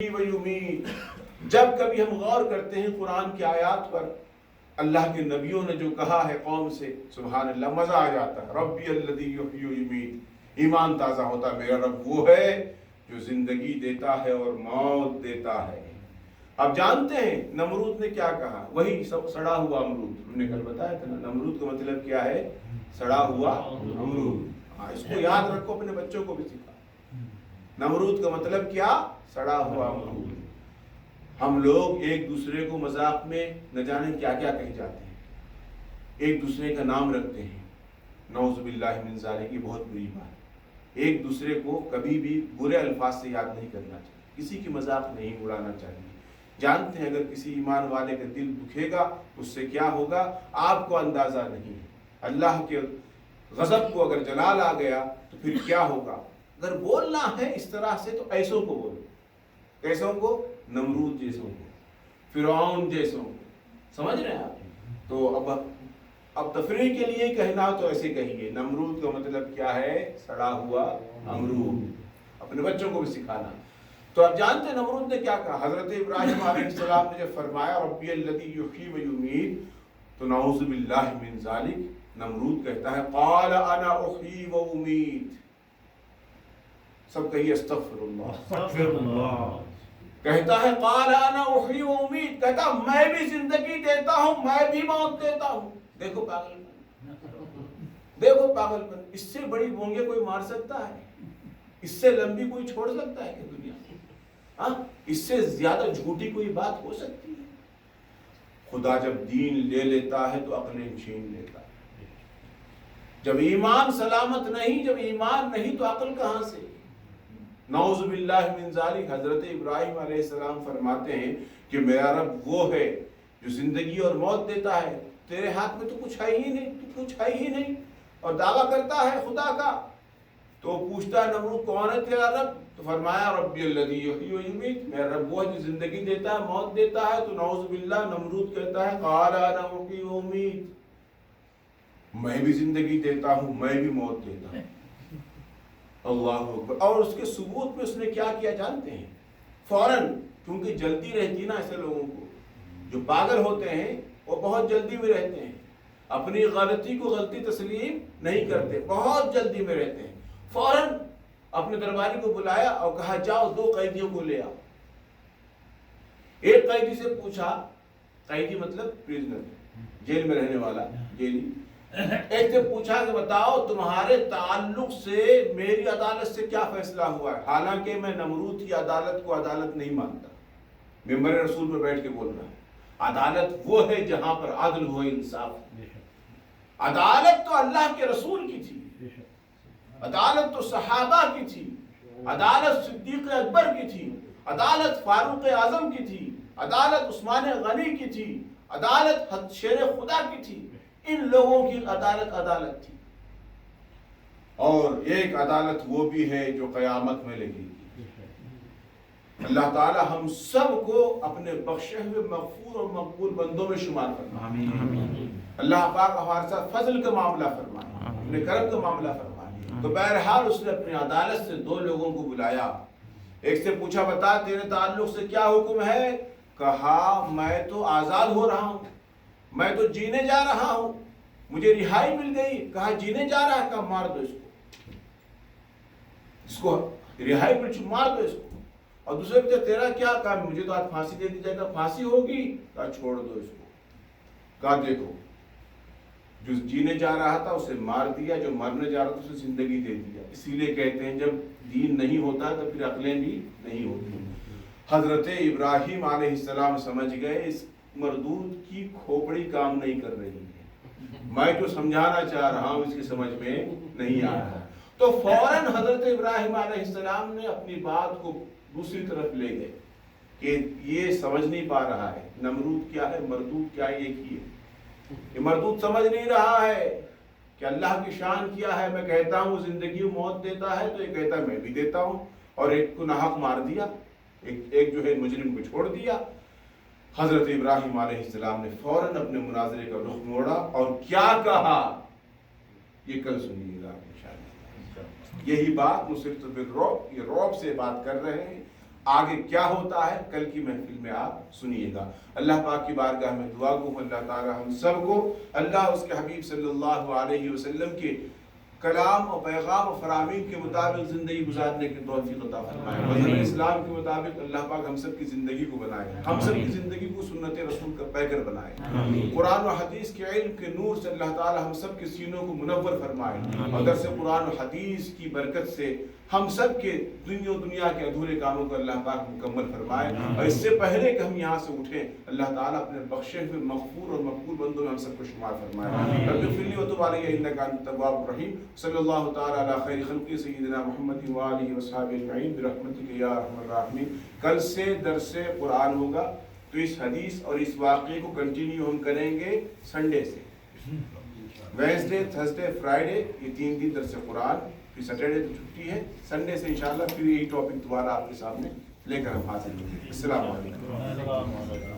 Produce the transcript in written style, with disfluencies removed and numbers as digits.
وَيُمِيتُ۔ جب کبھی ہم غور کرتے ہیں قرآن کی آیات پر، اللہ کے نبیوں نے جو کہا ہے قوم سے، سبحان اللہ، مزہ آ جاتا ہے۔ ربی الذی یحیی ویمیت، ایمان تازہ ہوتا ہے، میرا رب وہ ہے جو زندگی دیتا ہے اور موت دیتا ہے۔ اب جانتے ہیں نمرود نے کیا کہا، وہی سب سڑا ہوا امرود، ہم نے کل بتایا تھا نا، نمرود کا مطلب کیا ہے؟ سڑا ہوا امرود۔ ہاں، اس کو یاد رکھو، اپنے بچوں کو بھی سکھا۔ نمرود کا مطلب کیا؟ سڑا ہوا امرود۔ ہم لوگ ایک دوسرے کو مذاق میں نہ جانے کیا کیا کہہ جاتے ہیں، ایک دوسرے کا نام رکھتے ہیں، نعوذ باللہ من ذالک، یہ بہت بری بات ہے۔ ایک دوسرے کو کبھی بھی برے الفاظ سے یاد نہیں کرنا چاہیے، کسی کی مذاق نہیں اڑانا چاہیے۔ جانتے ہیں اگر کسی ایمان والے کا دل دکھے گا، اس سے کیا ہوگا آپ کو اندازہ نہیں ہے۔ اللہ کے غضب کو اگر جلال آ گیا تو پھر کیا ہوگا۔ اگر بولنا ہے اس طرح سے تو ایسوں کو بولو، کیسوں کو؟ نمرود جیسوں کو، فرعون جیسوں کو، سمجھ رہے ہیں آپ؟ تو اب تفریح کے لیے کہنا تو ایسے کہیے، نمرود کا مطلب کیا ہے؟ سڑا ہوا امرود۔ اپنے بچوں کو بھی سکھانا۔ تو اب جانتے ہیں نمرود نے کیا کہا؟ حضرت ابراہیم علیہ السلام نے جب فرمایا ربی الذی یحیی ویمیت، تو نعوذ باللہ من ذالک، نمرود کہتا ہے قال انا احیی و امیت۔ سب کہیے استغفر اللہ، استغفر اللہ۔ کہتا ہے قال انا احیی و امیت، کہتا میں بھی زندگی دیتا ہوں، میں بھی موت دیتا ہوں۔ دیکھو پاگل پن، دیکھو پاگل پن، اس سے بڑی بونگے کوئی مار سکتا ہے؟ اس سے لمبی کوئی چھوڑ سکتا ہے کہ دنیا میں؟ ہاں، اس سے زیادہ جھوٹی کوئی بات ہو سکتی ہے؟ خدا جب دین لے لیتا ہے تو عقلیں چھین لیتا ہے۔ جب ایمان سلامت نہیں، جب ایمان نہیں تو عقل کہاں سے؟ نعوذ باللہ من ذالک، حضرت ابراہیم علیہ السلام فرماتے ہیں کہ میرا رب وہ ہے جو زندگی اور موت دیتا ہے، تیرے ہاتھ میں تو کچھ ہے ہی نہیں، تو کچھ ہے ہی نہیں، اور دعویٰ کرتا ہے خدا کا۔ تو پوچھتا ہے نمرود کون ہے تیرا رب؟ تو فرمایا ربی الذی یحیی ویمیت، میرا رب وہ ہے جو زندگی دیتا ہے، موت دیتا ہے۔ تو نعوذ باللہ نمرود کہتا ہے قال انا احیی ومیت، میں بھی زندگی دیتا ہوں، میں بھی موت دیتا ہوں۔ اللہ اکبر۔ اور اس کے ثبوت میں اس نے کیا کیا جانتے ہیں؟ فوراً، کیونکہ جلدی رہتی نا ایسے لوگوں کو، جو پاگل ہوتے ہیں وہ بہت جلدی میں رہتے ہیں، اپنی غلطی کو غلطی تسلیم نہیں کرتے، بہت جلدی میں رہتے ہیں۔ فوراً اپنے درباری کو بلایا اور کہا جاؤ 2 قیدیوں کو لے آؤ۔ ایک قیدی سے پوچھا، قیدی مطلب پریزنر، جیل میں رہنے والا جیلی، ایک سے پوچھا کہ بتاؤ تمہارے تعلق سے میری عدالت سے کیا فیصلہ ہوا ہے؟ حالانکہ میں نمرود کی عدالت کو عدالت نہیں مانتا، ممبر رسول پر بیٹھ کے بول رہا ہے عدالت وہ ہے جہاں پر عدل ہو، انصاف۔ عدالت تو اللہ کے رسول کی تھی، عدالت تو صحابہ کی تھی، عدالت صدیق اکبر کی تھی، عدالت فاروق اعظم کی تھی، عدالت عثمان غنی کی تھی، عدالت شیر خدا کی تھی۔ ان لوگوں کی عدالت تھی۔ اور ایک عدالت وہ بھی ہے جو قیامت میں لگے گی۔ اللہ تعالی ہم سب کو اپنے بخشے ہوئے مغفور اور مقبول بندوں میں شمار فرمائے۔ اللہ پاک ہمارے ساتھ فضل کا معاملہ فرمائے، اپنے کرم کا معاملہ فرمائے۔ تو بہرحال اس نے اپنی عدالت سے 2 لوگوں کو بلایا۔ ایک سے پوچھا بتا تیرے تعلق سے کیا حکم ہے؟ کہا میں تو آزاد ہو رہا ہوں، میں تو جینے جا رہا ہوں، مجھے رہائی مل گئی۔ کہا جینے جا رہا ہے؟ کہا مار دو اس کو رہائی مل چکی، مار دو اس کو۔ اور دوسرے پوچھا تیرا کیا؟ کہا مجھے تو آج پھانسی دے دی جائے گا۔ پھانسی ہوگی؟ کہا چھوڑ دو اس کو۔ کہا دیکھو، جو جینے جا رہا تھا اسے مار دیا، جو مرنے جا رہا تھا اسے زندگی دے دیا۔ اسی لیے کہتے ہیں جب دین نہیں ہوتا تو پھر عقلیں بھی نہیں ہوتی۔ حضرت ابراہیم علیہ السلام سمجھ گئے اس مردود کی کھوپڑی کام نہیں کر رہی ہے، میں جو سمجھانا چاہ رہا ہوں اس کی سمجھ میں نہیں آ رہا۔ تو فوراً حضرت ابراہیم علیہ السلام نے اپنی بات کو دوسری طرف لے گئے کہ یہ سمجھ نہیں پا رہا ہے نمرود کیا ہے، مردود کیا ہے، ایک ہی ہے۔ یہ مردود سمجھ نہیں رہا ہے کہ اللہ کی شان کیا ہے۔ میں کہتا ہوں زندگی و موت دیتا ہے تو یہ کہتا ہے میں بھی دیتا ہوں، اور ایک کو ناحق مار دیا، ایک جو ہے مجرم کو چھوڑ دیا۔ حضرت ابراہیم علیہ السلام نے فوراً اپنے مناظرے کا رخ موڑا اور کیا کہا یہ کل سنیے گا انشاءاللہ۔ یہی بات نصرت بالرعب، یہ رعب سے بات کر رہے ہیں۔ آگے کیا ہوتا ہے کل کی محفل میں آپ سنیے گا۔ اللہ پاک کی بارگاہ میں دعا گو اللہ تعالی ہم سب کو اللہ اس کے حبیب صلی اللہ علیہ وسلم کے کلام و پیغام و فرامین کے مطابق زندگی گزارنے کی توفیق عطا فرمائے، مذہب اسلام کے مطابق اللہ پاک ہم سب کی زندگی کو بنائے، ہم سب کی زندگی کو سنت رسول کا پیکر بنائے، قرآن و حدیث کے علم کے نور سے اللہ تعالی ہم سب کے سینوں کو منور فرمائے، اور درس قرآن و حدیث کی برکت سے ہم سب کے دنیا کے ادھورے کاموں کو اللہ پاک مکمل فرمائے، اور اس سے پہلے کہ ہم یہاں سے اٹھیں اللہ تعالیٰ اپنے بخشے ہوئے مغفور اور مقبول بندوں میں ہم سب کو شمار فرمائے۔ رب اغفر لی وتب علی انک انت التواب الرحیم۔ صلی اللہ تعالی علی خیر خلقہ سیدنا محمد وآلہ وصحبہ اجمعین برحمتک یا ارحم الراحمین۔ کل سے درس قرآن ہوگا، تو اس حدیث اور اس واقعے کو کنٹینیو ہم کریں گے سنڈے سے، وینسڈے تھرسڈے فرائیڈے یہ 3 دن درس قرآن، پھر سیٹرڈے تو چھٹی ہے، سنڈے سے انشاءاللہ پھر یہی ٹاپک دوبارہ آپ کے سامنے لے کر ہم حاضر ہوں گے۔ السلام علیکم۔